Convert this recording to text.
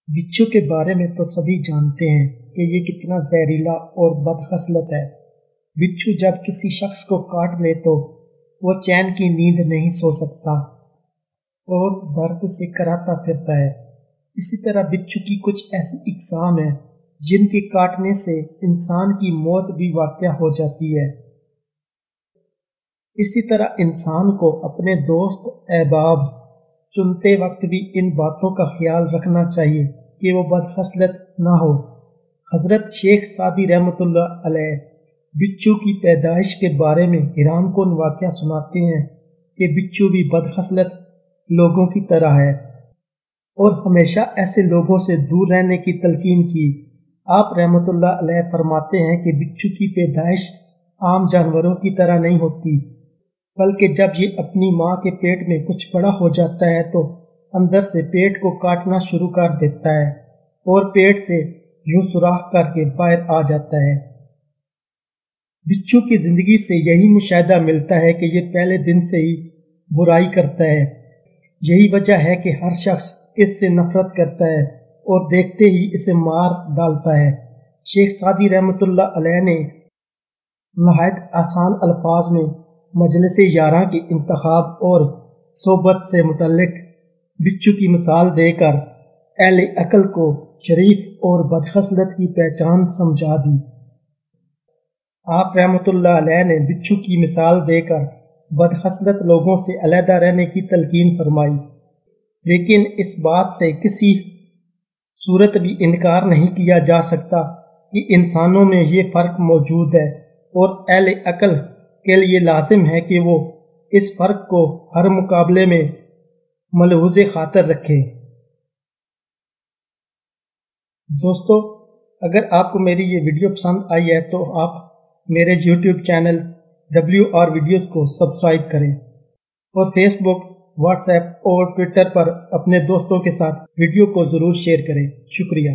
बिच्छू के बारे में तो सभी जानते हैं कि ये कितना जहरीला और बदखसलत है। बिच्छू जब किसी शख्स को काट ले तो वो चैन की नींद नहीं सो सकता और दर्द से कराहता फिरता है। इसी तरह बिच्छू की कुछ ऐसी इकसाम है जिनके काटने से इंसान की मौत भी वाक़या हो जाती है। इसी तरह इंसान को अपने दोस्त अहबाब चुनते वक्त भी इन बातों का ख्याल रखना चाहिए कि वो बदखसलत ना हो। हजरत शेख सादी रहमतुल्लाह अलैह बिच्छू की पैदाइश के बारे में हैरान कुन वाक़या सुनाते हैं कि बिच्छू भी बदखसलत लोगों की तरह है और हमेशा ऐसे लोगों से दूर रहने की तलकीन की। आप रहमतुल्लाह अलैह फरमाते हैं कि बिच्छू की पैदाइश आम जानवरों की तरह नहीं होती, बल्कि जब ये अपनी माँ के पेट में कुछ बड़ा हो जाता है तो अंदर से पेट को काटना शुरू कर देता है और पेट से यूं सुराख करके बाहर आ जाता है। बिच्छू की जिंदगी से यही मुशाहिदा मिलता है कि ये पहले दिन से ही बुराई करता है। यही वजह है कि हर शख्स इससे नफरत करता है और देखते ही इसे मार डालता है। शेख सादी रहमतुल्लाह अलैह ने नहायत आसान अल्फाज में मजलिस यारा के इंतखाब और सोबत से मुतल्लिक बिच्छू की मिसाल देकर अहले अक्ल को शरीफ और बदखसलत की पहचान समझा दी। आप रहमतुल्लाह अलैह ने बिच्छू की मिसाल देकर बदखसलत लोगों से अलहदा रहने की तलकीन फरमाई, लेकिन इस बात से किसी सूरत भी इनकार नहीं किया जा सकता कि इंसानों में ये फ़र्क मौजूद है और अहले अक्ल के लिए लाजिम है कि वो इस फ़र्क को हर मुकाबले में मलहूज़े खातर रखें। दोस्तों, अगर आपको मेरी ये वीडियो पसंद आई है तो आप मेरे YouTube चैनल WR वीडियोज़ को सब्सक्राइब करें और फेसबुक, व्हाट्सएप और ट्विटर पर अपने दोस्तों के साथ वीडियो को ज़रूर शेयर करें। शुक्रिया।